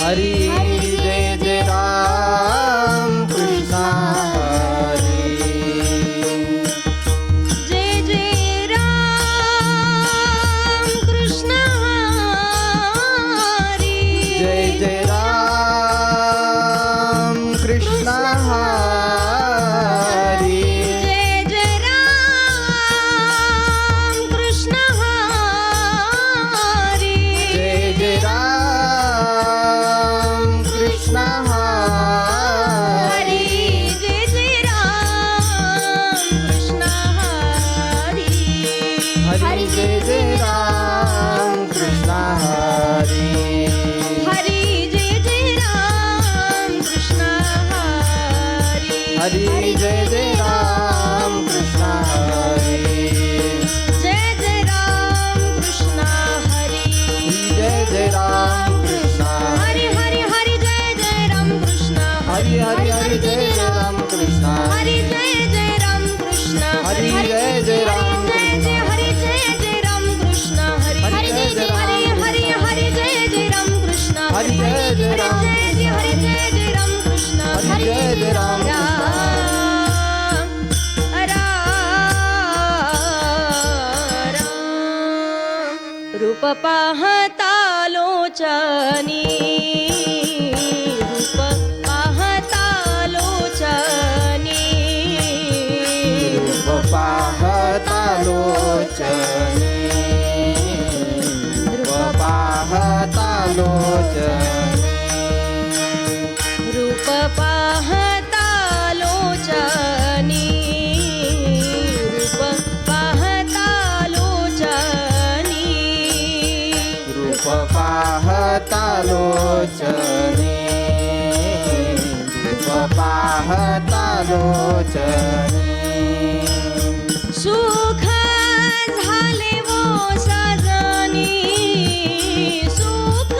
हरी जय जय राम कृष्ण हरी जय जय राम कृष्ण हरी जय जय राम कृष्ण हरी जय जय राम कृष्ण हरी जय जय राम कृष्ण हरी हरी जय जय राम कृष्ण हरी हरी जय जय राम कृष्ण हरी हरी जय जय राम कृष्ण हरी हरी जय जय राम कृष्ण हरी जय जय राम कृष्ण हरी जय जय राम कृष्ण हरी हरी हरी जय जय राम कृष्ण हरी हरी हरी जय जय राम कृष्ण हरी जय जय राम कृष्ण हरी जय जय राम जय जय हरी जय जय राम कृष्ण हरी हरी जय जय राम हरी हरी जय जय राम कृष्ण हरी जय जय राम हरी जय जय राम कृष्ण हरी जय जय राम रूप पाहता लोचनी रूप पाहता लोचनी रूप पाहता लोचनी रूप पाहता लोचनी रूप पाहता लोचनी रूप पाहता लोचनी रूप पाहता लोचनी रूप पाहता लोचनी सुख झाले वो सजनी सुख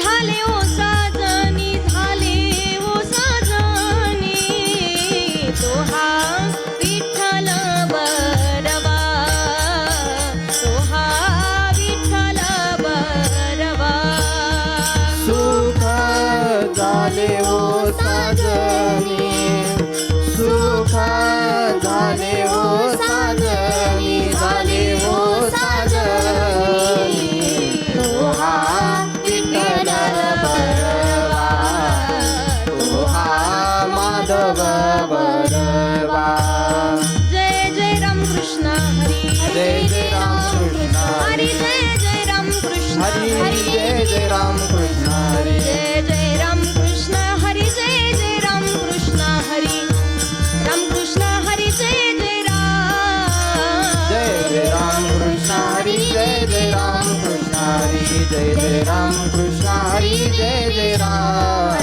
झाले वो सजनी झाले वो सजनी तो हा विठ्ठल बरवा तो हा विठ्ठल बरवा सुख झाले ओ साजनी सुख झाले ओ साजनी झाले ओ साजनी तो हा विठ्ठल बरवा तो हा माधव बरवा जय जय राम कृष्ण हरी जय जय राम कृष्ण हरी जय जय राम कृष्ण हरी जय जय राम कृष्ण हरी जय जय राम कृष्ण हरी जय जय राम कृष्ण हरी राम कृष्ण हरी जय जय राम जय जय राम कृष्ण हरी जय जय राम कृष्ण हरी जय जय राम कृष्ण हरी जय जय राम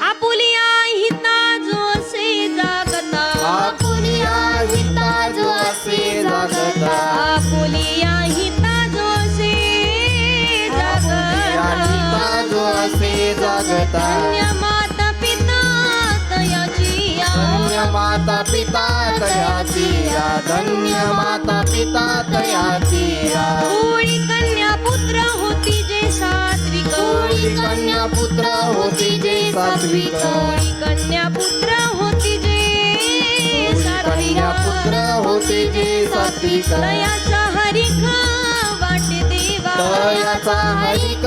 आपुलिया हिता जो से जागता आपुलिया हिता जो असे जागता आपुलिया हिता जो से आपुलिया हिता जागता जो असे जागता धन्य माता पिता तयाचिया धन्य माता पिता तयाचिया धन्य माता पिता तयाचिया कोळी कन्या पुत्र होती जे सात्विक कोळी कन्या पुत्र होती जे सात्विक कोळी कन्या पुत्र होती जे कन्या पुत्र होते जे सात्विक तयाचा हरिका वाटे देवा तयाचा हरिक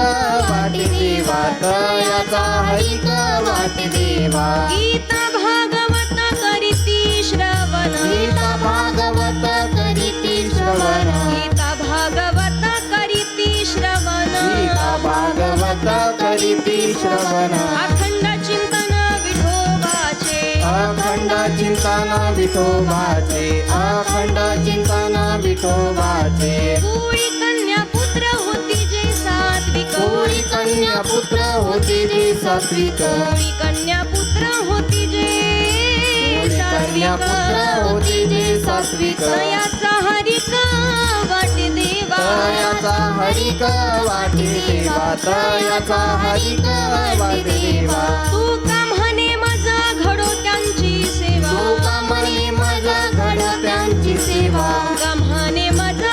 वाटे देवा तयाचा हरिक वाटे देवा गीता भागवत करीती श्रवण गीता भागवत करीती श्रवण गीता भागवत करीती श्रवण गीता भागवत करीती श्रवण अखंड चिंतन विठोबाचे अखंड चिंतन विठोबाचे अखंड चिंतन विठोबाचे कोळी कन्या पुत्र होती जे सात्विक कोळी कन्या पुत्र होते जे सात्विक कोळी कन्या पुत्र होती जे कन्या पुत्र होते जे सात्विक तयाचा हरिक वाटे देवा तयाचा हरिक वाटे देवा तयाचा हरिक वाटे देवा तू का म्हणे माझा घडो त्यांची सेवा तू का म्हणे माझा घड त्यांची सेवा का म्हणे माझा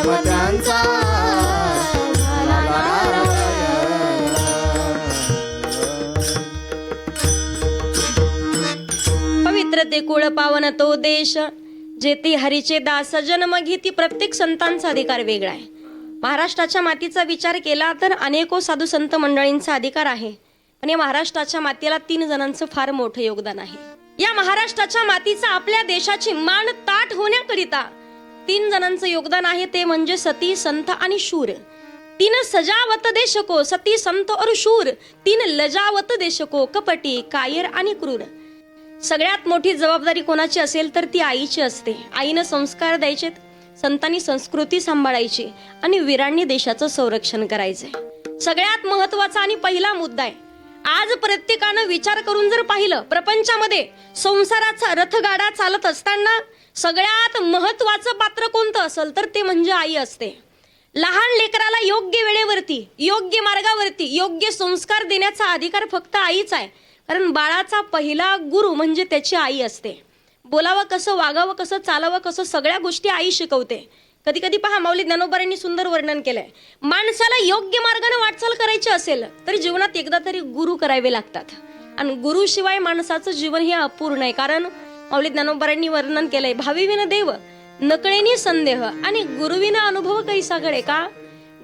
जन्म त्यांचा झाला नारायण. पवित्र ते कुळ पावन तो देश, जेथे हरीचे दास जन्म घेती. प्रत्येक संतांचा अधिकार वेगळा आहे. महाराष्ट्राच्या मातीचा विचार केला तर अनेको साधू संत मंडळींचा अधिकार आहे, पण या महाराष्ट्राच्या मातीला 3 जणांचं फार मोठं योगदान आहे. या महाराष्ट्राच्या मातीचा आपल्या देशाची मान ताठ होण्याकरिता 3 जणांचं योगदान आहे, ते म्हणजे सती, संत आणि शूर. 3 सजावत देशको, सती, संत और शूर. 3 लजावत देशको, कपटी, कायर आणि क्रूर. सगळ्यात मोठी जबाबदारी कोणाची असेल तर ती आईची असते. आईनं संस्कार द्यायचे, संतांनी संस्कृती सांभाळायची आणि वीरांनी देशाचं संरक्षण करायचंय. सगळ्यात महत्वाचा आणि पहिला मुद्दा आहे. आज प्रत्येकानं विचार करून जर पाहिलं, प्रपंचामध्ये संसाराचा रथगाडा चालत असताना सगळ्यात महत्वाचं पात्र कोणतं असेल तर ते म्हणजे आई असते. लहान लेकराला योग्य वेळेवरती, योग्य मार्गावरती, योग्य संस्कार देण्याचा अधिकार फक्त आईच आहे. कारण बाळाचा पहिला गुरु म्हणजे त्याची आई असते. बोलावं कसं, वागावं कसं, चालावं कसं, सगळ्या गोष्टी आई शिकवते. कधी कधी पहा, माऊली ज्ञानोबांनी सुंदर वर्णन केलंय. माणसाला योग्य मार्गाने वाटचाल करायची असेल तर जीवनात एकदा तरी गुरु करावे लागतात, आणि गुरुशिवाय माणसाचं जीवन हे अपूर्ण आहे. कारण माऊली ज्ञानोबांनी वर्णन केलंय, भाविविन देव नकळेनी संदेह आणि गुरुविन अनुभव कैसा घडे. का?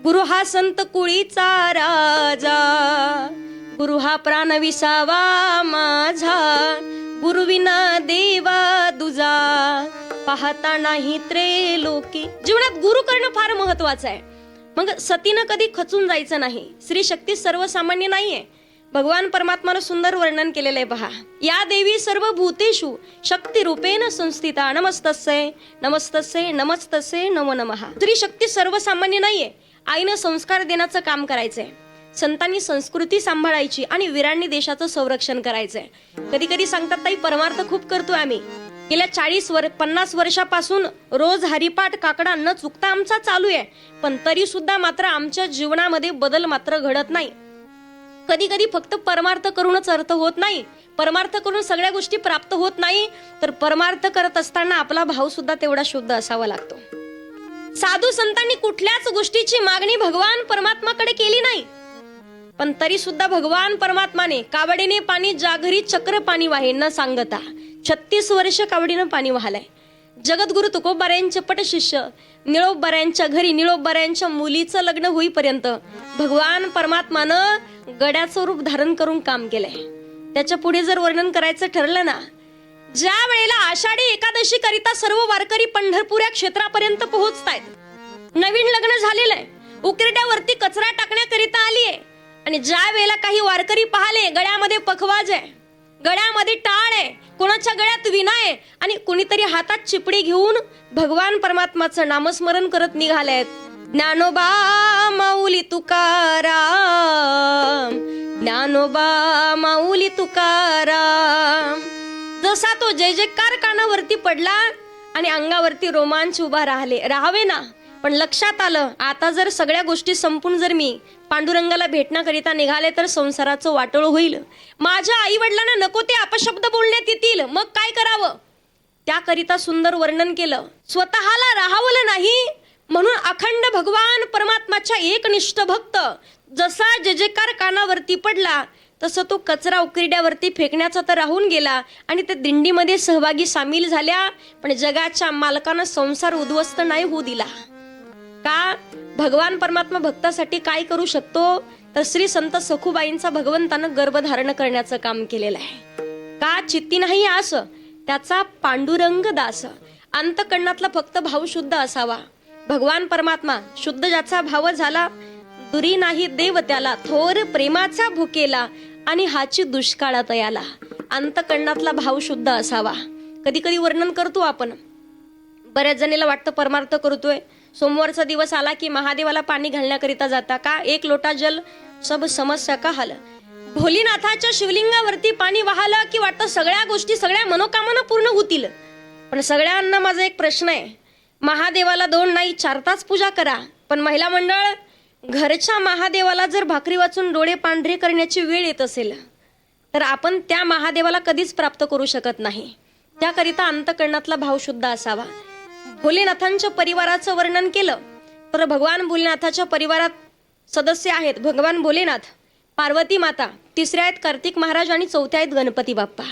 गुरु हा संत कुळीचा राजा, गुरु हा प्राण विसावा माझा, गुरुविना देवा दुजा पाहता नाही त्रेलोकी. जीवनात गुरु करणं फार महत्वाचं आहे. मग सतीनं कधी खचून जायचं नाही. स्त्री शक्ती सर्वसामान्य नाहीये. भगवान परमात्मानं सुंदर वर्णन केलेलं आहे पहा. या देवी सर्व भूतेषु शक्ती रूपेण संस्थिता, नमस्तस्यै नमस्तस्यै नमस्तस्यै नमो नमः. स्त्री शक्ती सर्वसामान्य नाहीये. आईनं संस्कार देण्याचं काम करायचंय, संतांनी संस्कृती सांभाळायची आणि वीरांनी देशाचं संरक्षण करायचंय. कधी कधी सांगतात, ताई परमार्थ खूप करतोय आम्ही, गेल्या 40-50 वर्षापासून रोज हरिपाठ काकडा न चुकता आमचा चालू आहे, पण तरी सुद्धा मात्र आमच्या जीवनामध्ये बदल मात्र घडत नाही. कधी कधी फक्त परमार्थ करूनच अर्थ होत नाही, परमार्थ करून सगळ्या गोष्टी प्राप्त होत नाही, तर परमार्थ करत असताना आपला भाव सुद्धा तेवढा शुद्ध असावा लागतो. साधू संतांनी कुठल्याच गोष्टीची मागणी भगवान परमात्माकडे केली नाही, पण तरी सुद्धा भगवान परमात्माने कावडीने पाणी जाघरी चक्र पाणी वाहे न सांगता 36 वर्ष कावडीनं पाणी वाहलंय. जगद्गुरु तुकोबारायांचे पट शिष्य निळोबारायांच्या घरी निळोबारायांच्या मुलीचं लग्न होईपर्यंत भगवान परमात्मानं गड्याचं रूप धारण करून काम केलंय. त्याच्या पुढे जर वर्णन करायचं ठरलं ना, ज्या वेळेला आषाढी एकादशी करिता सर्व वारकरी पंढरपूर या क्षेत्रापर्यंत पोहोचतायत, नवीन लग्न झालेलं आहे, उकिरड्यावरती कचरा टाकण्याकरिता आली आहे, आणि ज्या वेळेला काही वारकरी पाहिले गळ्यामध्ये पखवाज आहे, गळ्यामध्ये टाळ आहे, कोणाच्या गळ्यात विणा आहे, आणि कोणीतरी हातात चिपडी घेऊन भगवान परमात्माचं नामस्मरण करत निघालेत. ज्ञानोबा माऊली तुकाराम, ज्ञानोबा माऊली तुकाराम. जसा तो जय जयकार कानावरती पडला आणि अंगावरती रोमांच उभा राहावे ना, पण लक्षात आलं, आता जर सगळ्या गोष्टी संपून जर मी पांडुरंगाला भेटण्याकरिता निघाले तर संसाराचं वाटोळ होईल, माझ्या आई वडिलांना नको ते अपशब्द बोलण्यात येतील, मग काय करावं. त्याकरिता सुंदर वर्णन केलं. स्वतःला राहावलं नाही म्हणून अखंड भगवान परमात्माच्या एकनिष्ठ भक्त जसा जय जयकार कानावरती पडला तसं तो कचरा उकिरड्यावरती फेकण्याचा तर राहून गेला आणि त्या दिंडीमध्ये सहभागी सामील झाल्या, पण जगाच्या मालकानं संसार उद्ध्वस्त नाही होऊ दिला. का? भगवान परमात्मा भक्तासाठी काय करू शकतो, तर श्री संत सखुबाईंचा भगवंतानं गर्भधारण करण्याचं काम केलेलं आहे. का? चित्ती नाही आस त्याचा पांडुरंग दास. अंतकरणातला फक्त भाव शुद्ध असावा. भगवान परमात्मा शुद्ध ज्याचा भाव झाला, दुरी नाही देव त्याला, थोर प्रेमाचा भुकेला आणि हाची दुष्काळात याला. अंतकरणातला भाव शुद्ध असावा. कधी कधी वर्णन करतो आपण, बऱ्याच जणीला वाटतं परमार्थ करतोय, सोमवारचा दिवस आला की महादेवाला पाणी घालण्याकरिता जाता का, 1 लोटा जल सब समस्या का हाल. भोलीनाथाच्या शिवलिंगावरती पाणी वाहलं की वाटतं सगळ्या गोष्टी सगळ्या मनोकामना पूर्ण होतील. पण सगळ्यांना माझा एक प्रश्न आहे, महादेवाला 2 नाही 4 तास पूजा करा, पण महिला मंडळ घरच्या महादेवाला जर भाकरी वाचून डोळे पांढरे करण्याची वेळ येत असेल तर आपण त्या महादेवाला कधीच प्राप्त करू शकत नाही. त्याकरिता अंतकरणातला भाव शुद्ध असावा. भोलेनाथांच्या परिवाराचं वर्णन केलं. तर भगवान भोलेनाथाच्या परिवारात सदस्य आहेत भगवान भोलेनाथ, पार्वती माता, तिसऱ्या आहेत कार्तिक महाराज आणि चौथ्या आहेत गणपती बाप्पा.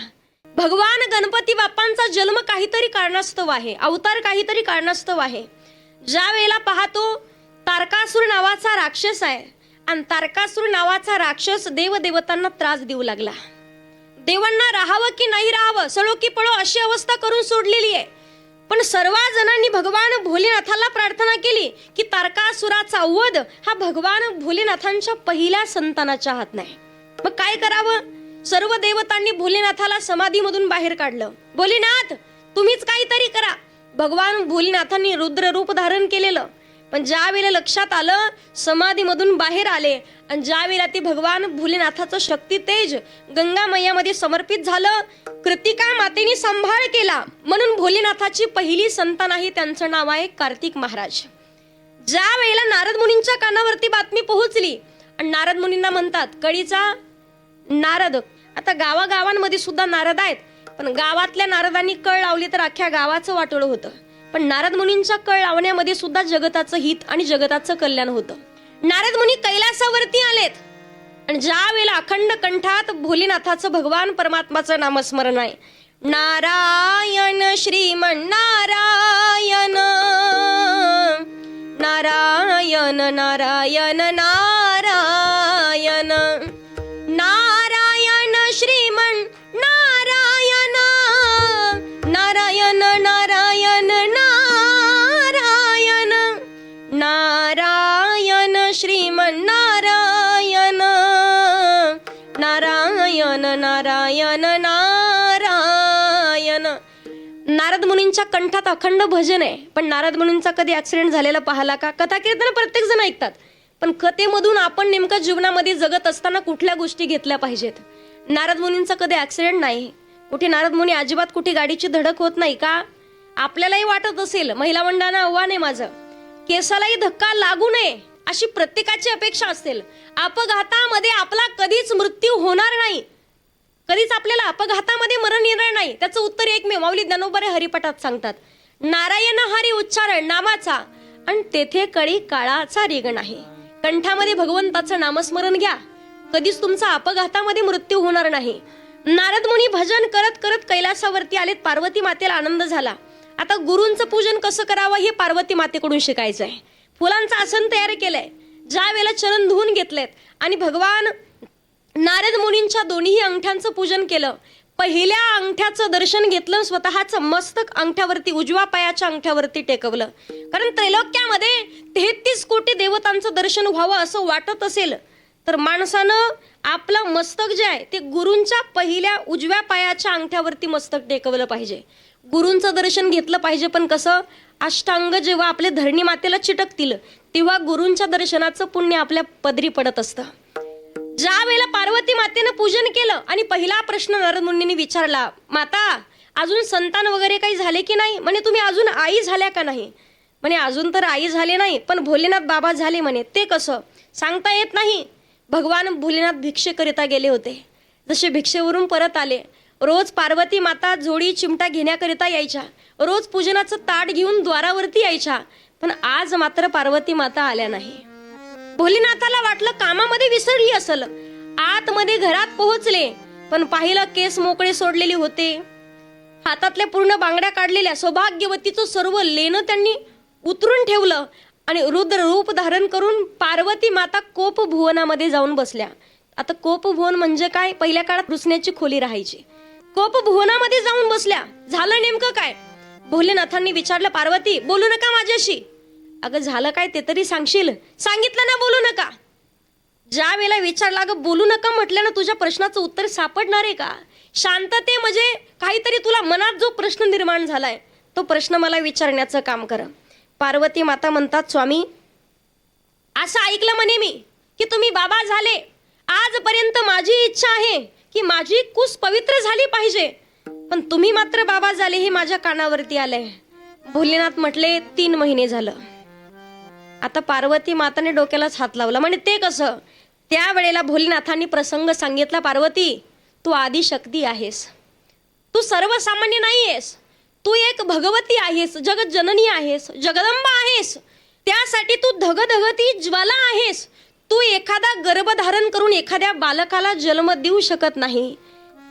भगवान गणपती बाप्पांचा जन्म काहीतरी कारणास्तव आहे, अवतार काहीतरी कारणास्तव आहे. ज्या वेळेला पाहतो तारकासूर नावाचा राक्षस आहे आणि तारकासूर नावाचा राक्षस देवदेवतांना त्रास देऊ लागला. देवांना राहावं की नाही राहावं, सळो की पळो अशी अवस्था करून सोडलेली आहे. पण सर्व जणांनी भगवान भोलेनाथाला प्रार्थना केली की तारकासुराचा वध हा भगवान भोलेनाथांच्या पहिल्या संतानाच्या हात नाही. मग काय करावं? सर्व देवतांनी भोलेनाथाला समाधीमधून बाहेर काढलं. भोलेनाथ तुम्हीच काहीतरी करा. भगवान भोलेनाथांनी रुद्र रूप धारण केलेलं, पण ज्या वेळेला लक्षात आलं समाधीमधून बाहेर आले आणि ज्या वेळेला ते भगवान भोलेनाथाचं शक्ती तेज गंगा मैयामध्ये समर्पित झालं, कृतिका मातेने सांभाळ केला. म्हणून भोलेनाथाची पहिली संतान आहे, त्यांचं नाव आहे कार्तिक महाराज. ज्या वेळेला नारद मुनींच्या कानावरती बातमी पोहोचली आणि नारद मुनींना म्हणतात, कळीचा नारद. आता गावागावांमध्ये सुद्धा नारद आहेत, पण गावातल्या नारदांनी कळ लावली तर अख्ख्या गावाचं वाटोळं होतं. पण नारद मुनींच्या कळ लावण्यामध्ये सुद्धा जगताचं हित आणि जगताचं कल्याण होतं. नारद मुनी कैलासावरती आलेत आणि ज्या वेळेला अखंड कंठात भोलेनाथाचं भगवान परमात्माचं नामस्मरण आहे, नारायण श्रीमन नारायण नारायण नारायण नारायण नारायण श्रीमन नारायण नारायण नारायण नारायण नारायण श्रीमन नारायण नारायण नारायण नारायण. नारद मुनींच्या कंठात अखंड भजन आहे, पण नारद मुनींचा कधी ऍक्सिडेंट झालेला पाहिला का? कथा कीर्तन प्रत्येक जण ऐकतात, पण कथेमधून आपण नेमकं जीवनामध्ये जगत असताना कुठल्या गोष्टी घेतल्या पाहिजेत? नारद मुनींचा कधी ऍक्सिडेंट नाही, कुठे नारद मुनी अजिबात कुठे गाडीची धडक होत नाही का? आपल्यालाही वाटत असेल, महिला मंडळानं आव्हान आहे माझं, केसालाही धक्का लागू नये अशी प्रत्येकाची अपेक्षा असेल. अपघातामध्ये आपला कधीच मृत्यू होणार नाही, कधीच आपल्याला अपघातामध्ये मरण येणार नाही. त्याचं उत्तर एकमेव माऊली ज्ञानोबा हरिपाठात सांगतात, नारायण हरी उच्चारण नामाचा आणि तेथे कळी काळाचा रेग नाही. कंठामध्ये भगवंताचं नामस्मरण घ्या, कधीच तुमचा अपघातामध्ये मृत्यू होणार नाही. नारद मुनी भजन करत करत कैलासावरती आलेत. पार्वती मातेला आनंद झाला. आता गुरूंचं पूजन कसं करावं हे पार्वती मातेकडून शिकायचं आहे. फुलांचं आसन तयार केलंय, ज्या वेळेला चरण धुवून घेतलेत आणि भगवान नारद मुनींच्या दोन्ही अंगठ्यांचं पूजन केलं. पहिल्या अंगठ्याचं दर्शन घेतलं, स्वतःचं मस्तक अंगठ्यावरती उजव्या पायाच्या अंगठ्यावरती टेकवलं. कारण त्रैलोक्यामध्ये 33 कोटी देवतांचं दर्शन व्हावं असं वाटत असेल तर माणसानं आपलं मस्तक जे आहे ते गुरूंच्या पहिल्या उजव्या पायाच्या अंगठ्यावरती मस्तक टेकवलं पाहिजे. गुरूंचं दर्शन घेतलं पाहिजे, पण कसं? अष्टांग जेव्हा आपले धरणी मातेला चिटकतील तेव्हा गुरूंच्या दर्शनाचं पुण्य आपल्या पदरी पडत असतं. ज्या वेळेला पार्वती मातेनं पूजन केलं आणि पहिला प्रश्न नारद मुनींनी विचारला, माता अजून संतान वगैरे काही झाले की नाही? म्हणे तुम्ही अजून आई झाल्या का नाही? म्हणे अजून तर आई झाले नाही, पण भोलेनाथ बाबा झाले. म्हणे ते कसं सांगता येत नाही. भगवान भोलेनाथ भिक्षेकरिता गेले होते. जसे भिक्षेवरून परत आले, रोज पार्वती माता जोडी चिमटा घेण्याकरिता यायच्या, रोज पूजनाचं ताट घेऊन द्वारावरती यायच्या, पण आज मात्र पार्वती माता आल्या नाही. भोलेनाथाला वाटलं कामामध्ये विसरली असल. आतमध्ये घरात पोहोचले, पण पाहिलं केस मोकळे सोडलेले होते, हातातल्या पूर्ण बांगड्या काढलेल्या. सौभाग्यवतीचं सर्व लेणं त्यांनी उतरून ठेवलं आणि रुद्र रूप धारण करून पार्वती माता कोप भुवनामध्ये जाऊन बसल्या. आता कोप भुवन म्हणजे काय? पहिल्या काळात रुसण्याची खोली राहायची. कोप भुवनामध्ये जाऊन बसल्या. झालं नेमकं काय? भोलेनाथांनी विचारलं, पार्वती बोलू नका माझ्याशी. अगं झालं काय ते तरी सांगशील? सांगितलं ना बोलू नका. ज्या वेळेला विचारला, अगं बोलू नका म्हटल्यानं तुझ्या प्रश्नाचं उत्तर सापडणार आहे का? शांतते म्हणजे काहीतरी तुला मनात जो प्रश्न निर्माण झालाय तो प्रश्न मला विचारण्याचं काम कर. पार्वती माता म्हणतात, स्वामी असं ऐकलं म्हणे मी की तुम्ही बाबा झाले. आजपर्यंत माझी इच्छा आहे की माझी कुस पवित्र झाली पाहिजे, पण तुम्ही मात्र बाबा झाले हे माझ्या कानावरती आलंय. भोलेनाथ म्हटले 3 महिने झालं. आता पार्वती माताने डोक्यालाच हात लावला. म्हणजे ते कसं? त्यावेळेला भोलेनाथांनी प्रसंग सांगितला, पार्वती तू आदिशक्ती आहेस, तू सर्वसामान्य नाही आहेस, तू एक भगवती आहेस, जगत जननी आहेस, जगदंबा आहेस. त्यासाठी तू धगधगती ज्वाला आहेस. तू एखादा गर्भ धारण करून एखाद्या बालकाला जन्म देऊ शकत नाही.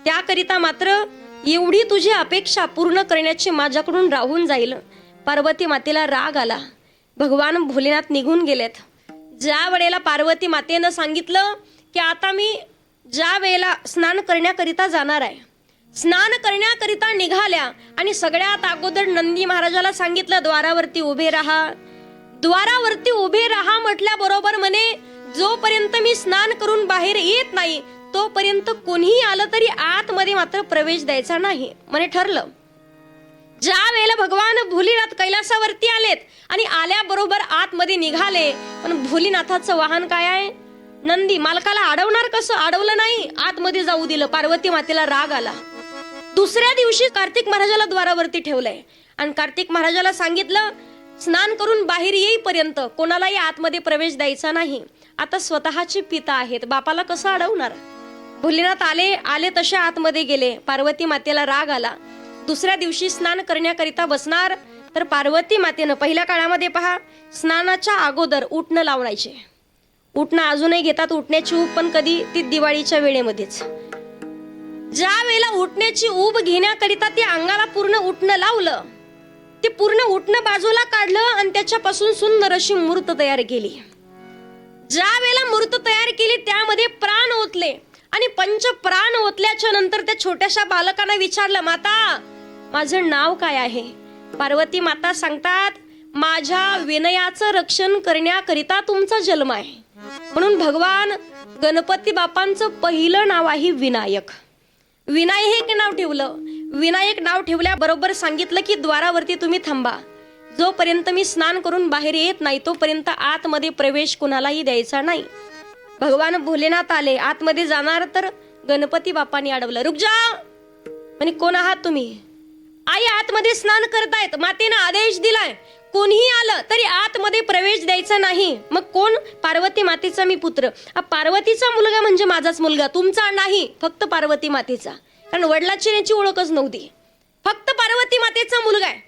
त्याकरिता मात्र एवढी तुझी अपेक्षा पूर्ण करण्याची माझ्याकडून राहून जाईल. पार्वती मातेला राग आला. भगवान भोलेनाथ निघून गेलेत. ज्या वेळेला पार्वती मातेनं सांगितलं की आता मी ज्या वेळेला स्नान करण्याकरिता जाणार आहे, स्नान करण्याकरिता निघाल्या आणि सगळ्यात अगोदर नंदी महाराजाला सांगितलं द्वारावरती उभे राहा. द्वारावरती उभे राहा म्हटल्याबरोबर म्हणे जोपर्यंत मी स्नान करून बाहेर येत नाही तोपर्यंत कोणीही आलं तरी आतमध्ये मात्र प्रवेश द्यायचा नाही म्हणे ठरलं. ज्या वेळेला भगवान भोलेनाथ कैलासावरती आलेत आणि आल्याबरोबर आतमध्ये निघाले, पण भोलेनाथाचं वाहन काय आहे? नंदी. मालकाला अडवणार कसं? अडवलं नाही, आतमध्ये जाऊ दिलं. पार्वती मातेला राग आला. दुसऱ्या दिवशी कार्तिक महाराजाला द्वारावरती ठेवलंय आणि कार्तिक महाराजाला सांगितलं स्नान करून बाहेर येईपर्यंत कोणालाही आतमध्ये प्रवेश द्यायचा नाही. आता स्वतःचे पिता आहेत, बापाला कसं अडवणार? भोलेनाथ आले तसे आतमध्ये गेले. पार्वती मातेला राग आला. दुसऱ्या दिवशी स्नान करण्याकरिता बसणार तर पार्वती मातेनं पहिल्या काळामध्ये पहा स्नानाच्या अगोदर उटणं लावण्याचे. उटणं अजूनही घेतात. उठण्याची ऊब पण कधी ती दिवाळीच्या वेळेमध्येच. ज्या वेळेला उठण्याची ऊब घेण्याकरिता ते अंगाला पूर्ण उटणं लावलं, ते पूर्ण उटणं बाजूला काढलं आणि त्याच्यापासून सुंदर अशी मूर्त तयार केली. ज्या वेळेला मूर्त तयार केली त्यामध्ये प्राण ओतले आणि पंच प्राण ओतल्याच्या नंतर त्या छोट्याशा बालकाला विचारलं माता माझं नाव काय आहे? पार्वती माता सांगतात माझ्या विनयाचं रक्षण करण्याकरिता तुमचा जन्म आहे. म्हणून भगवान गणपती बापांचं पहिलं नाव आहे विनायक. विनायक नाव ठेवलं. विनायक नाव ठेवल्याबरोबर सांगितलं की द्वारावरती तुम्ही थांबा. जोपर्यंत मी स्नान करून बाहेर येत नाही तोपर्यंत आतमध्ये प्रवेश कुणालाही द्यायचा नाही. भगवान भोलेनाथ आले. आतमध्ये जाणार तर गणपती बापांनी अडवलं. रुक जा म्हणे कोण आहात तुम्ही? आई आतमध्ये स्नान करतायत. मातेनं आदेश दिलाय कोणीही आलं तरी आतमध्ये प्रवेश द्यायचा नाही. मग कोण? पार्वती मातेचा मी पुत्र. पार्वतीचा मुलगा म्हणजे माझाच मुलगा, तुमचा नाही, फक्त पार्वती मातेचा. कारण वडिलाची याची ओळखच नव्हती. फक्त पार्वती मातेचा मुलगा आहे.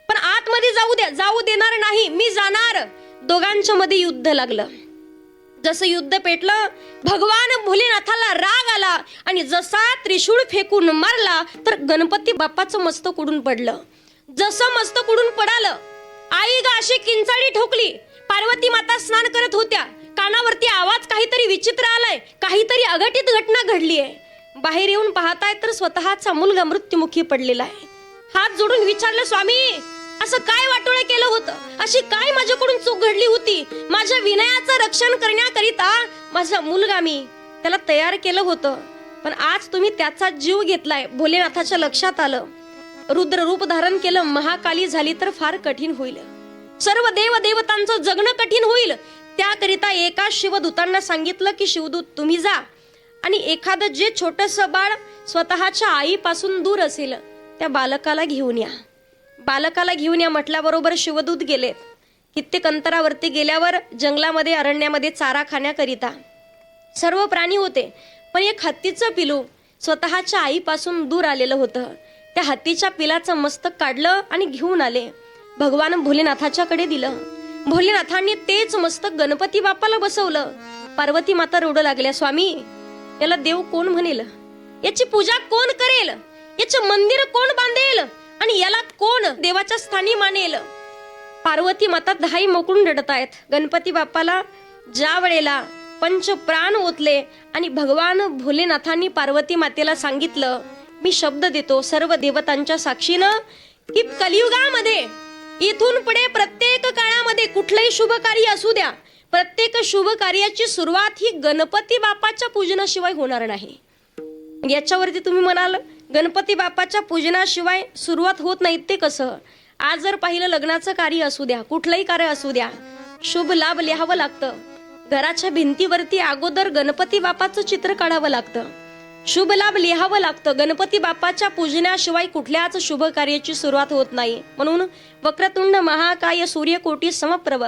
पण आतमध्ये जाऊ देणार नाही, मी जाणार. दोघांच्या मध्ये युद्ध लागलं. जसं युद्ध पेटलं भगवान भोलेनाथाला राग आला आणि जसा त्रिशूळ फेकून मारला तर गणपती बाप्पाचं मस्तक उडून पडलं. जसं मस्तक उडून पडालं आई ग अशी किंचाळी ठोकली. पार्वती माता स्नान करत होत्या. कानावरती आवाज काहीतरी विचित्र आलाय, काहीतरी अघटित घटना घडली आहे. बाहेर येऊन पाहताय तर स्वतःचा मुलगा मृत्युमुखी पडलेला आहे. हात जोडून विचारलं स्वामी असं काय वाटोळं केलं होतं? अशी काय माझ्याकडून चूक घडली होती? माझ्या विनयाचं रक्षण करण्याकरिता माझा मुलगा मी त्याला तयार केलं होतं, पण आज तुम्ही त्याचा जीव घेतलाय. भोलेनाथाच्या लक्षात आलं. रुद्र रूप धारण केलं. महाकाली झाली तर फार कठीण होईल. सर्व देव देवतांचं जगणं कठीण होईल. त्याकरिता एका शिवदूतांना सांगितलं की शिवदूत तुम्ही जा आणि एखादं जे छोटंसं बाळ स्वतःच्या आईपासून दूर असेल त्या बालकाला घेऊन या. बालकाला घेऊन या म्हटल्याबरोबर शिवदूत गेले. कित्येक अंतरावरती गेल्यावर जंगलामध्ये अरण्यामध्ये चारा खाण्याकरिता सर्व प्राणी होते, पण एक हत्तीचं पिलू स्वतःच्या आईपासून दूर आलेलं होतं. त्या हत्तीच्या पिलाचं मस्तक काढलं आणि घेऊन आले. भगवान भोलेनाथाच्याकडे दिलं. भोलेनाथांनी तेच मस्तक गणपती बाप्पाला बसवलं. पार्वती माता रडू लागल्या स्वामी याला देव कोण म्हणेल? याची पूजा कोण करेल? याचं मंदिर कोण बांधेल? आणि याला कोण देवाच्या स्थानी मानेल? पार्वती माता धाई मोकळून रडतायत. गणपती बाप्पाला ज्या वेळेला पंच प्राण ओतले आणि भगवान भोलेनाथांनी पार्वती मातेला सांगितलं मी शब्द देतो सर्व देवतांच्या साक्षीनं की कलियुगामध्ये इथून पुढे प्रत्येक काळामध्ये कुठलंही शुभ कार्य असू द्या, प्रत्येक शुभ कार्याची सुरुवात ही गणपती बाप्पाच्या पूजनाशिवाय होणार नाही. याच्यावरती तुम्ही म्हणाल गणपती बाप्पाच्या पूजनाशिवाय सुरुवात होत नाही ते कसं? आज जर पाहिलं लग्नाचं कार्य असू द्या, कुठलंही कार्य असू द्या, शुभ लाभ लिहावं लागतं. घराच्या भिंतीवरती अगोदर गणपती बाप्पाचं चित्र काढावं लागतं. शुभ लाभ लिहावं लागतं. गणपती बाप्पाच्या पूजनाशिवाय कुठल्याच शुभ कार्याची सुरुवात होत नाही. म्हणून वक्रतुंड महाकाय सूर्यकोटी समप्रभ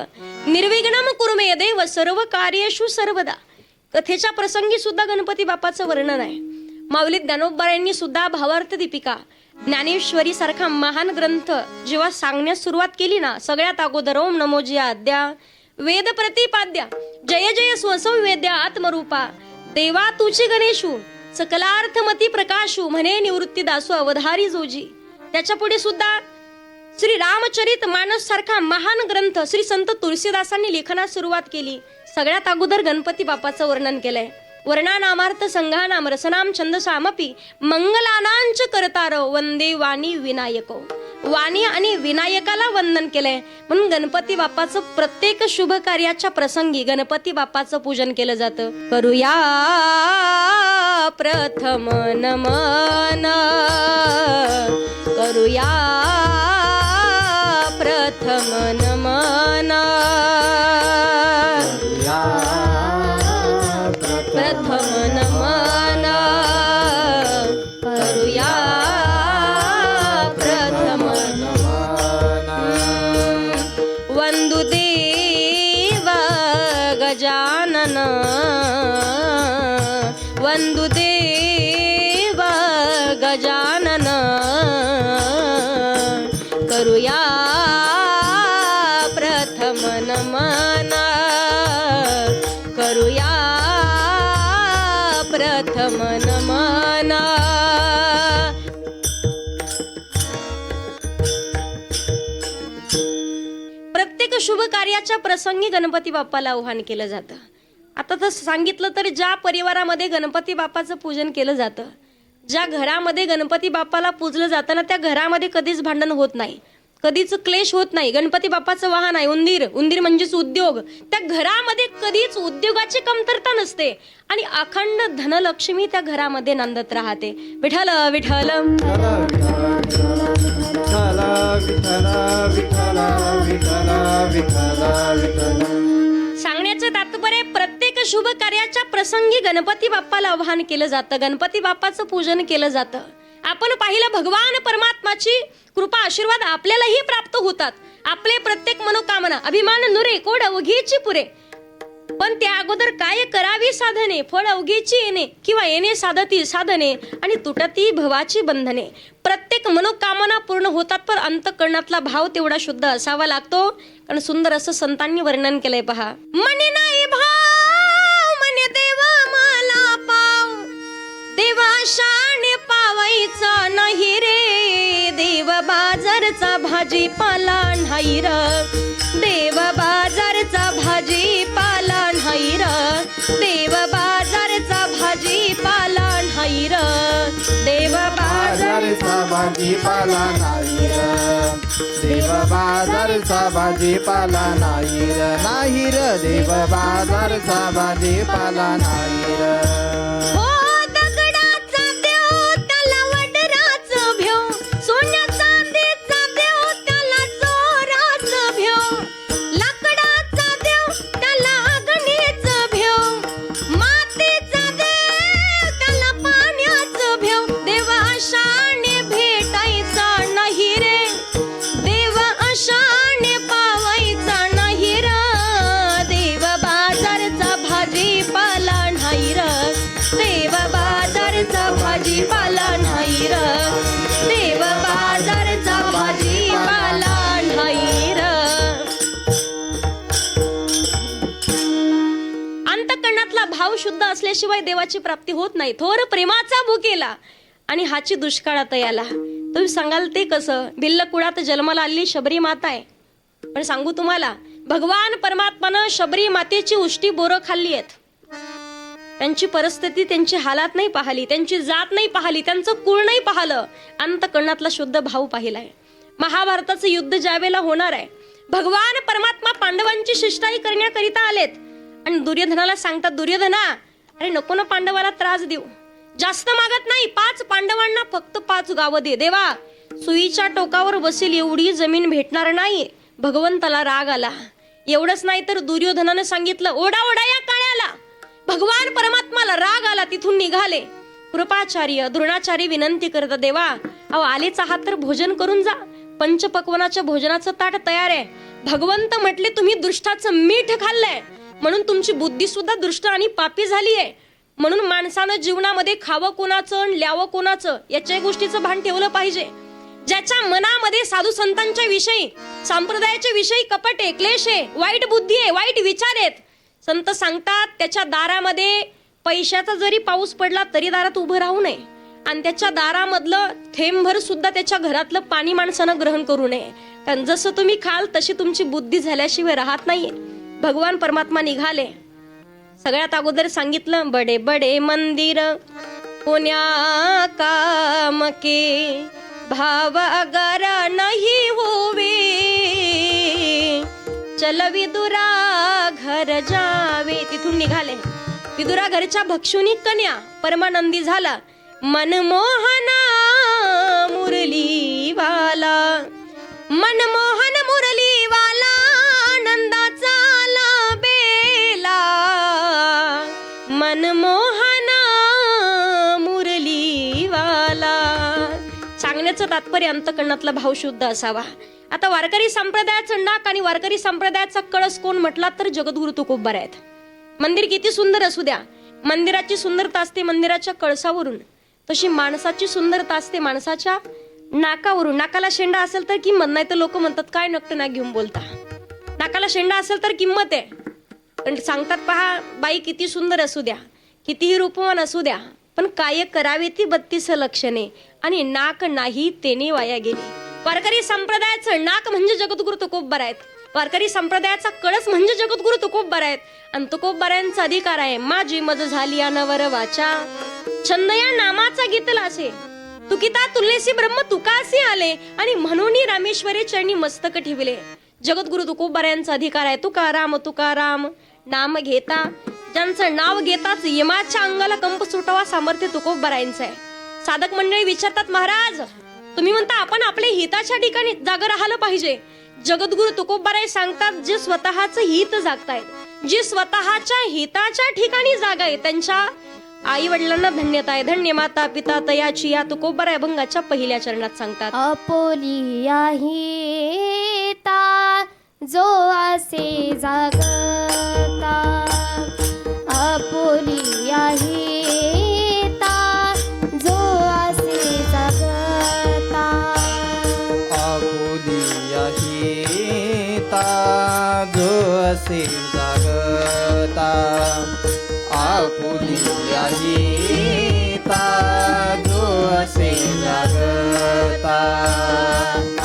निर्विघ्नम कुरु मे देव सर्व कार्येषु सर्वदा. कथेच्या प्रसंगी सुद्धा गणपती बाप्पाचं वर्णन आहे. माऊली ज्ञानोबा यांनी सुद्धा भावार्थ दीपिका ज्ञानेश्वरी सारखा महान ग्रंथ जेव्हा सांगण्यास सुरुवात केली ना, सगळ्यात अगोदर ओम नमोजी आद्या वेद प्रतिपाद्या जय जय स्वसंवेद्या आत्मरूपा देवा तुची गणेशू सकलार्थमती प्रकाशू म्हणे निवृत्ती दासू अवधारी जोजी. त्याच्या पुढे सुद्धा श्री रामचरित मानस सारखा महान ग्रंथ श्री संत तुलसीदासांनी लिखाणास सुरुवात केली. सगळ्यात अगोदर गणपती बाप्पाचं वर्णन केलंय. वर्णानामार्थ संघानाम रसनाम छंदसामपी मंगलानांच करतार वंदे वाणी विनायक. वाणी आणि विनायकाला वंदन केलंय. म्हणून गणपती बाप्पाचं प्रत्येक शुभ कार्याच्या प्रसंगी गणपती बाप्पाचं पूजन केलं जातं. करूया प्रथम नमन, करूया प्रथम नमन, प्रथम नमन, करूया प्रथम नमन. वंदुदेव गजानन, वंदुदेव गजानन, करूया प्रथम नमन, करूया प्रथम नमन. प्रत्येक शुभ कार्याच्या प्रसंगी गणपती बाप्पाला आवाहन केलं जातं. आता तर सांगितलं तर ज्या परिवारामध्ये गणपती बाप्पाचं पूजन केलं जातं, ज्या घरामध्ये गणपती बाप्पाला पूजलं जातं ना, त्या घरामध्ये कधीच भांडण होत नाही, कधीच क्लेश होत नाही. गणपती बाप्पाचं वाहन आहे उंदीर. उंदीर म्हणजेच उद्योग. त्या घरामध्ये कधीच उद्योगाची कमतरता नसते आणि अखंड धनलक्ष्मी त्या घरामध्ये नांदत राहते. विठ्ठल विठ्ठल सांगण्याचं तात्पर्य प्रत्येक शुभ कार्याच्या प्रसंगी गणपती बाप्पाला आवाहन केलं जातं, गणपती बाप्पाचं पूजन केलं जातं. आपण पाहिलं भगवान परमात्माची कृपा आशीर्वाद आपल्यालाही प्राप्त होतात. आपले प्रत्येक मनोकामना अभिमान नुरे कोड अवघीची पुरे. पण त्या अगोदर काय करावी साधने, फळ अवघीची येणे किंवा येणे साधती साधने आणि तुटती भवाची बंधने. प्रत्येक मनोकामना पूर्ण होतात, पण अंतःकरणातला भाव तेवढा शुद्ध असावा लागतो. कारण सुंदर असं संतांनी वर्णन केलंय पहा. मने नाही भाव मने देवा मला पाव, देवा शाने पावायचा नाही रे, देव बाजारचा भाजीपाला नाही र, देव बाजारचा भाजीपाला नाही र, देव बाजारचा भाजीपाला नाही र, देव बाजारचा भाजीपाला नाही र, देव बाजारचा भाजीपाला नाही र, नाही र, देव बाजारचा भाजीपाला नाही र. भाजीपाला नाही र, देव बाजारचा भाजीपाला नाही र. अंतःकरणातला भाव शुद्ध असल्याशिवाय देवाची प्राप्ती होत नाही. थोर प्रेमाचा भुकेला आणि हाची दुष्काळात याला. तुम्ही सांगाल ते कसं? भिल्ल कुळात जन्माला आलेली शबरी माता आहे. पण सांगू तुम्हाला, भगवान परमात्मानं शबरी मातेची उष्टी बोरं खाल्ली आहेत. त्यांची परिस्थिती, त्यांची हालात नाही पाहिली, त्यांची जात नाही पाहिली, त्यांचं कुळ नाही पाहिलं, अंतःकरणातला शुद्ध भाव पाहिलाय. महाभारताचं युद्ध ज्यावेळेला होणार आहे, भगवान परमात्मा पांडवांची शिष्टाई करण्याकरिता आलेत आणि दुर्योधनाला सांगतात, दुर्योधना अरे नको ना पांडवाला त्रास देऊ, जास्त मागत नाही, 5 पांडवांना फक्त 5 गावं दे. देवा सुईच्या टोकावर बसेल एवढी जमीन भेटणार नाही. भगवंताला राग आला. एवढंच नाही तर दुर्योधनानं सांगितलं, ओढा ओढा या काळ्याला. भगवान परमात्माला राग आला, तिथून निघाले. कृपाचार्य द्रोणाचार्य विनंती करतात, देवा अहो आलेच आहात तर भोजन करून जा. पंचपक्वानाच्या भोजनाचं ताट तयार आहे. भगवंत म्हटले, तुम्ही दुष्टाचं मीठ खाल्लंय म्हणून तुमची बुद्धी सुद्धा दुष्ट आणि पापी झाली आहे. म्हणून माणसानं जीवनामध्ये खावं कोणाचं आणि ल्यावं कोणाचं याच्या गोष्टीचं भान ठेवलं पाहिजे. ज्याच्या मनामध्ये साधू संतांच्या विषयी, संप्रदायाच्या विषयी कपट आहे, क्लेश आहे, वाईट बुद्धी आहे, वाईट विचार आहेत, संत सांगतात त्याच्या दारामध्ये पैशाचा जरी पाऊस पडला तरी दारात उभं राहू नये, आणि त्याच्या दारामधलं थेंबभर सुद्धा त्याच्या घरातलं पाणी माणसानं ग्रहण करू नये. कारण जसं तुम्ही खाल तशी तुमची बुद्धी झाल्याशिवाय राहत नाहीये. भगवान परमात्मा निघाले. सगळ्यात अगोदर सांगितलं, बडे बडे मंदिर कोण्या काम के, भाव अगर नाही होवे, चल विदुरा घर जावे. तिथून निघाले. विदुरा घरच्या भक्षुनी कन्या, परमानंदी झाला. मनमोहना मुरली वाला, मनमोहन मुरली वाला, नंदाचा आला बेला, मनमोहना मुरली वाला. सांगण्याचं तात्पर्य अंतकरणातला भाव शुद्ध असावा. आता वारकरी संप्रदायाचं नाक आणि वारकरी संप्रदायाचा कळस कोण म्हटला तर जगद्गुरु तुकोबा आहेत. मंदिर किती सुंदर असू द्या, मंदिराची सुंदरता असते मंदिराच्या कळसावरून, तशी माणसाची सुंदरता असते माणसाच्या नाकावरून. नाकाला शेंडा असेल तर किंमत नाही, तर लोक म्हणतात काय नकट ना घेऊन बोलता. नाकाला शेंडा असेल तर किंमत आहे. पण सांगतात पहा, बाई किती सुंदर असू द्या, कितीही रूपवान असू द्या, पण काय करावे ती 32 लक्षणे, आणि नाक नाही तेने वाया गेली. वारकरी संप्रदायाचं नाक म्हणजे जगद्गुरु तुकोबा आहेत. वारकरी संप्रदायाचा कळस म्हणजे जगद्गुरु तुकोबा आहेत. आणि तुकोबारायांचा अधिकार आहे, माझी मज झाली अनवर वाचा, छंद या नामाचा गीतला असे, तुकिता तुल्यसी ब्रह्म तुकासी आले, आणि म्हणून रामेश्वरी चरणी मस्तक ठेवले. जगद्गुरु तुकोबारायांचा अधिकार आहे, तुकाराम तुकाराम नाम घेता. ज्यांचं नाव घेताच यमाच्या अंगाला कंप सुटावा सामर्थ्य तुकोबारायांचं आहे. साधक मंडळी विचारतात, महाराज तुम्ही म्हणता आपण आपल्या हिताच्या ठिकाणी जागा राहिलं पाहिजे. जगद्गुरु तुकोबाराय सांगतात, जे स्वतःचं हित जागतायत, जी स्वतःच्या हिताच्या ठिकाणी जागा आहे, त्यांच्या आई वडिलांना धन्यता आहे. धन्य माता पिता तयाची, या तुकोबाराय अभंगाच्या पहिल्या चरणात सांगतात. आपुलिया हिता जो असे जागता, आपुलिया हिता जो असे जागता, आपुलिया हिता जो असे जागता, आपुलिया हिता जो असे जागता,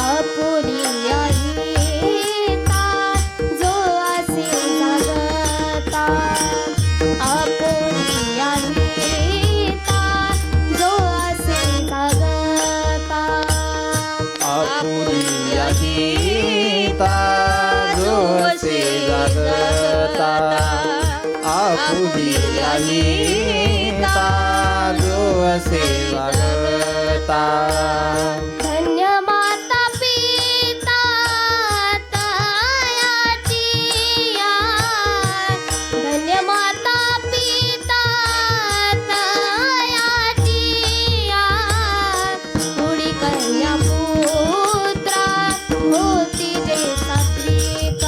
आपुलिया हिता जो असे जागता, आपुलिया हिता जो असे जागता, आपुलिया हिता जो असे जागता, आपुलिया हिता जो असे जागता. धन्य माता पिता तयाची, धन्य माता पिता तयाची, कुडी कन्या पुत्रा होती जे सात्विक,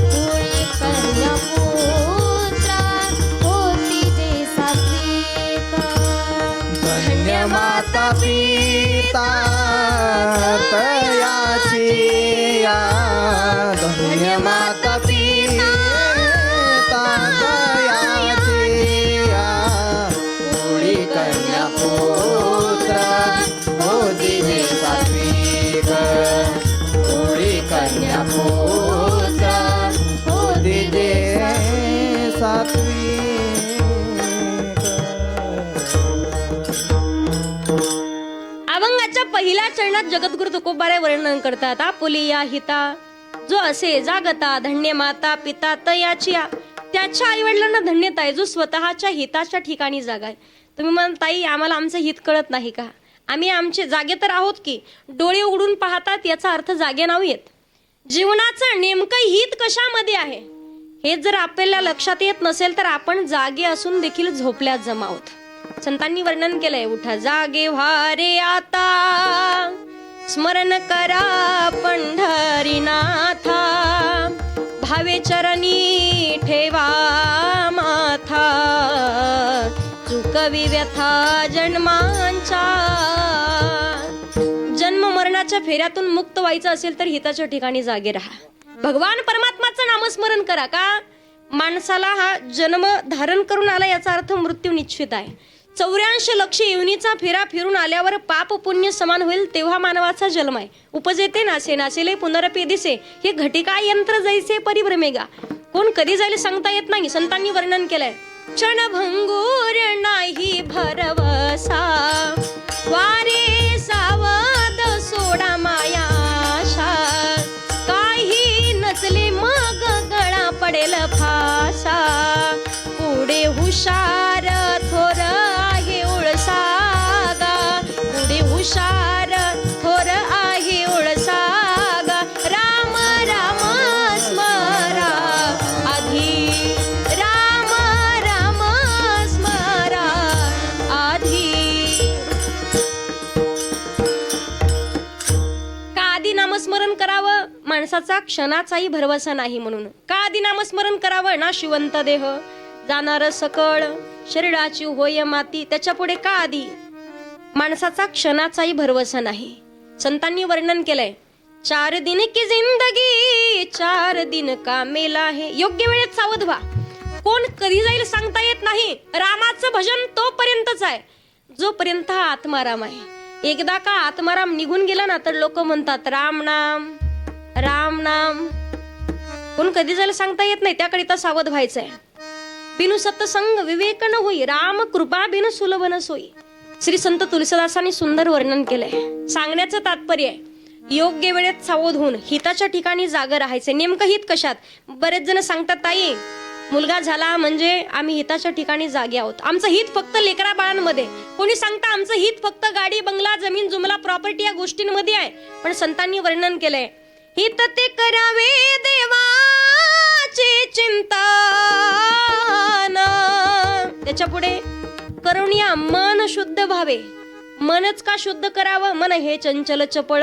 कुडी कन्या पुत्रा होती जे सात्विक. धन्य माता पिता तयाची, धन्य माता पिता तयाची, कुडी कन्या पुत्र होती जे सात्विक, कुडी कन्या पुत्र होती जे सात्विक. अभंगाच्या पहिल्या चरणात जगद्गुरु तुकोबाराय वर्णन करतात. आपुलिया हिता जो असे जागता, धन्य माता पिता तयाची, त्याच्या आई वडिलांना धन्यता आहे जो स्वतःच्या हिताच्या ठिकाणी जागा आहे. तुम्ही म्हणता, ताई आम्हाला आमचं हित कळत नाही का? आम्ही आमचे जागे तर आहोत की, डोळे उघडून पाहतात याचा अर्थ जागे नाही येत. जीवनाचं नेमकं हित कशामध्ये आहे हे जर आपल्याला लक्षात येत नसेल तर आपण जागे असून देखील झोपल्यात जमा आहोत. संतांनी वर्णन केलंय, उठा जागे व्हारे आता, स्मरण करा पंढरीनाथा, भावे चरणी ठेवा माथा, अनुभवी व्यथा जन्मांच्या. जन्म मरणाच्या फेऱ्यातून मुक्त व्हायचं असेल तर हिताच्या ठिकाणी जागे राहा. भगवान परमात्माचं नामस्मरण करा. का? माणसाला हा जन्म धारण करून आला याचा अर्थ मृत्यू निश्चित आहे. 84 लक्ष योनीचा फेरा फिरून आल्यावर पाप पुण्य समान होईल तेव्हा मानवाचा जन्म आहे. उपजेते नासे नासेले पुनरपी दिसे हे घटिका यंत्र जैसे परिभ्रमेगा. कोण कधी जाईल सांगता येत नाही. संतांनी वर्णन केलंय. क्षणभंगूर नाही भरवसा वारे सावध सोडा मायाशा. काही नचले मग गळा पडेल फासा. पुढे हुशार थोर आहे ओळसागा. पुढे हुशार थोर आहे ओळसागा. राम राम स्मरा आधी. राम राम स्मरा आधी. का आधी नामस्मरण करावं? माणसाचा क्षणाचाही भरवसा नाही म्हणून. का आधी नामस्मरण करावं? ना शिवंत देह जाणार सकळ शरीराची होय माती. त्याच्या पुढे का आधी? माणसाचा क्षणाचाही भरवसा नाही. संतांनी वर्णन केलंय. 4 दिन की जिंदगी 4 दिन का मेला है. योग्य वेळेत सावध व्हा. कोण कधी जाईल सांगता येत नाही. रामाचं भजन तोपर्यंतच आहे जोपर्यंत हा आत्माराम आहे. एकदा का आत्माराम निघून गेला ना तर लोक म्हणतात राम नाम राम नाम. कोण कधी जाईल सांगता येत नाही. त्याकरिता सावध व्हायचंय. बिनु सत्संग विवेक न होई. राम कृपा बिनु सुलभ न सोई. श्री संत तुलसीदासांनी सुंदर वर्णन केलंय. सांगण्याचं तात्पर्य आहे योग्य वेळेत सावध होऊन हिताच्या ठिकाणी जागा राहायचंय. नेमकं हित कशात? बरेच जण सांगतात ताई मुलगा झाला म्हणजे आम्ही हिताच्या ठिकाणी जागे आहोत. आमचं हित फक्त लेकरा बाळांमध्ये. कोणी सांगता आमचं हित फक्त गाडी बंगला जमीन जुमला प्रॉपर्टी या गोष्टींमध्ये आहे. पण संतांनी वर्णन केलंय हित ते करावे देवाची चिंता. त्याच्या पुढे करुणिया मन शुद्ध व्हावे. मनच का शुद्ध करावं? मन हे चंचल चपळ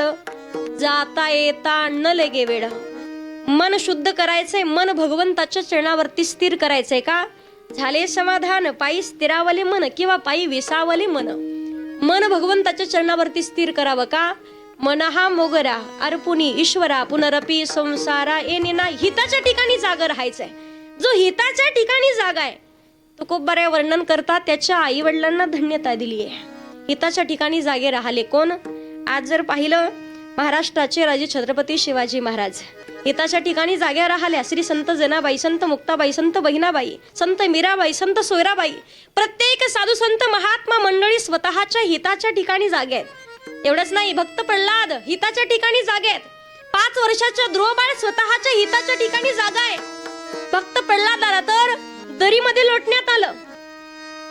जाता येता न लगे वेळ. मन शुद्ध करायचंय. मन भगवंताच्या चरणावरती स्थिर करायचंय. का? झाले समाधान पायी स्थिरावले मन किंवा पायी विसावले मन. मन भगवंताच्या चरणावरती स्थिर करावं. का? मन हा मोगरा अर्पुनी ईश्वरा पुनरपी संसारा येणे. हिताच्या ठिकाणी जागा राहायचंय. जो हिताच्या ठिकाणी जागा आहे तो खूप बऱ्या वर्णन करतात. त्याच्या आई वडिलांना धन्यता दिली आहे. हिताच्या ठिकाणी जागे राहिले कोण? आज जर पाहिलं महाराष्ट्राचे राजे छत्रपती शिवाजी महाराज हिताच्या ठिकाणी जाग्या राहिल्या. श्री संत जनाबाई संत मुक्ताबाई संत बहिणाबाई संत मीराबाई संत सोयराबाई प्रत्येक साधू संत महात्मा मंडळी स्वतःच्या हिताच्या ठिकाणी जागे आहेत. एवढंच नाही भक्त प्रल्हाद हिताच्या ठिकाणी जागे आहेत. 5 वर्षाच्या ध्रुवबाळ स्वतःच्या हिताच्या ठिकाणी जागा आहे. भक्त प्रल्हादाला तर दरीमध्ये लोटण्यात आलं.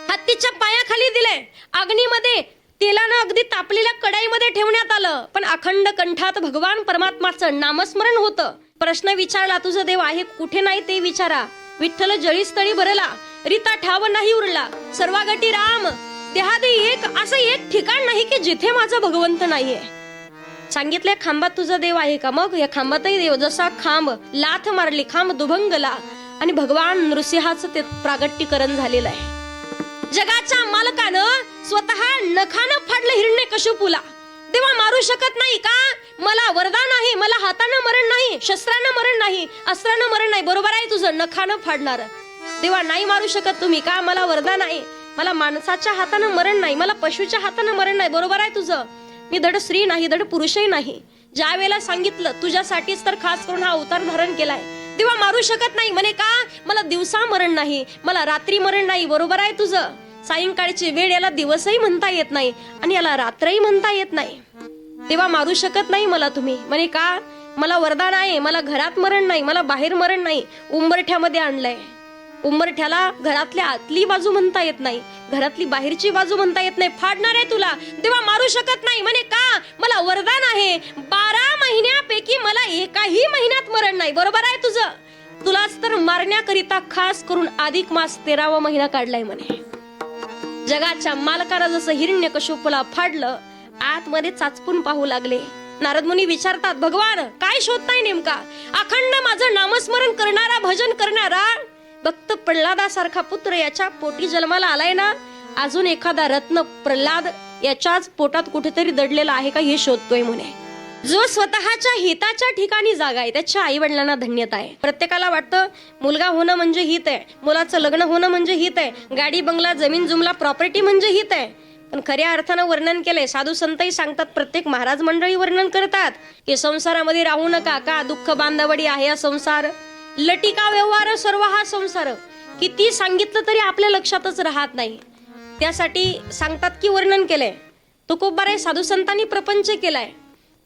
हत्तीच्या पायाखाली दिले. अग्नीमध्ये तेलानं अगदी तापलेल्या कढाईमध्ये ठेवण्यात आलं. पण अखंड कंठात भगवान परमात्माचं नामस्मरण होतं. प्रश्न विचारला तुझं देव आहे कुठे? नाही ते विचारा. विठ्ठल जळीस्थळी भरला रीता ठाव नाही उरला. सर्वागटी राम देहादी एक. असं एक ठिकाण नाही की जिथे माझा भगवंत नाहीये. सांगितलंय खांबात तुझा देव आहे का? मग या खांबातही देव. जसा खांब लाथ मारली खांब दुभंगला आणि भगवान नृसिंहाचं ते प्रागट्यकरण झालेलं आहे. जगाच्या मालकानं स्वतः नखानं फाडलं हिरण्यकशिपूला. देवा मारू शकत नाही का? मला वरदान आहे. मला हातानं मरण नाही शस्त्रानं मरण नाही अस्त्रानं मरण नाही. बरोबर आहे तुझं नखानं फाडणार. देवा नाही मारू शकत तुम्ही का? मला वरदान आहे. मला माणसाच्या हातानं मरण नाही मला पशुच्या हातानं मरण नाही. बरोबर आहे तुझं. मी धड स्त्री नाही धड पुरुषही नाही. ज्या वेळेला सांगितलं तुझ्यासाठीच तर खास करून हा अवतार धारण केलाय. देवा मारू शकत नाही म्हणे का? मला दिवसा मरण नाही मला रात्री मरण नाही. बरोबर आहे तुझं. सायंकाळची वेळ याला दिवसही म्हणता येत नाही आणि याला रात्रही म्हणता येत नाही. देवा मारू शकत नाही मला तुम्ही म्हणे का? मला वरदान आहे. मला घरात मरण नाही मला बाहेर मरण नाही. उंबरठ्यामध्ये आणलंय. उंबरठ्याला घरातल्या आतली बाजू म्हणता येत नाही घरातली बाहेरची बाजू म्हणता येत नाही. फाडणार आहे तुला. देवा मारू शकत नाही म्हणे का? मला वरदान आहे. 12 महिन्यापैकी मला एकाही महिन्यात मरण नाही. बरोबर आहे तुझं. तुलाच तर मारण्याकरिता खास करून अधिक मास 13वा महिना काढलाय म्हणे. जगाच्या मालकाला जसं हिरण्यकशिपूला फाडलं आतमध्ये चाचपून पाहू लागले. नारद मुनी विचारतात भगवान काय शोधताय नेमका? अखंड माझं नामस्मरण करणारा भजन करणारा भक्त प्रल्हादासारखा पुत्र याच्या पोटी जन्माला आलाय ना. अजून एखादा रत्न प्रल्हाद याच्याच पोटात कुठेतरी दडलेला आहे का हे शोधतोय म्हणे. जो स्वतःच्या हिताच्या ठिकाणी जागा आहे त्याच्या आई वडिलांना धन्यता आहे. प्रत्येकाला वाटतं मुलगा होणं म्हणजे हित आहे, मुलाचं लग्न होणं म्हणजे हित आहे, गाडी बंगला जमीन जुमला प्रॉपर्टी म्हणजे हित आहे. पण खऱ्या अर्थानं वर्णन केलंय, साधू संतही सांगतात, प्रत्येक महाराज मंडळी वर्णन करतात की संसारामध्ये राहू नका का, दुःख बांधवडी आहे हा संसार, लटिका व्यवहार सर्व हा संसार. किती सांगितलं तरी आपल्या लक्षातच राहत नाही. त्यासाठी सांगतात की वर्णन केलंय. तुकोबाराय साधू संतांनी प्रपंच केलाय,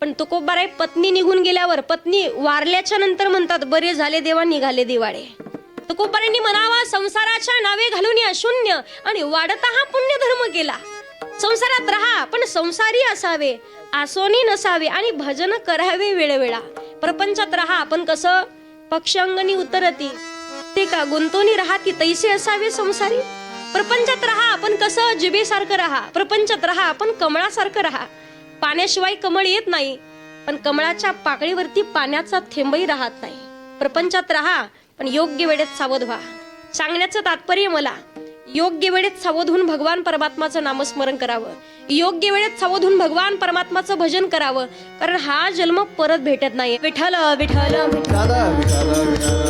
पण तुकोबाराय पत्नी निघून गेल्यावर, पत्नी वारल्याच्या नंतर म्हणतात, बरे झाले देवा निघाले दिवाळे. तुकोबारायांनी म्हणावा, संसाराच्या नावे घालून या शून्य आणि वाढता हा पुण्य धर्म केला. संसारात राहा पण संसारी असावे, आसोनी नसावे आणि भजन करावे वेळवेळा. प्रपंचात राहा पण कसं, पक्षांगणी उतरती ते का गुंतवणी राहती तैसे असावे संसारी. प्रपंचात राहा पण कसं, जिभेसारखं राहा. प्रपंचात राहा पण कमळासारखं राहा. पाण्याशिवाय कमळ येत नाही, पण कमळाच्या पाकळीवरती पाण्याचा थेंबही राहत नाही. प्रपंचात राहा पण योग्य वेळेत सावध व्हा. सांगण्याचं तात्पर्य मला, योग्य वेळेत सावध होऊन भगवान परमात्माचं नामस्मरण करावं, योग्य वेळेत सावध होऊन भगवान परमात्माचं भजन करावं, कारण हा जन्म परत भेटत नाही. विठ्ठल विठ्ठल विठ्ठल विठ्ठल विठ्ठल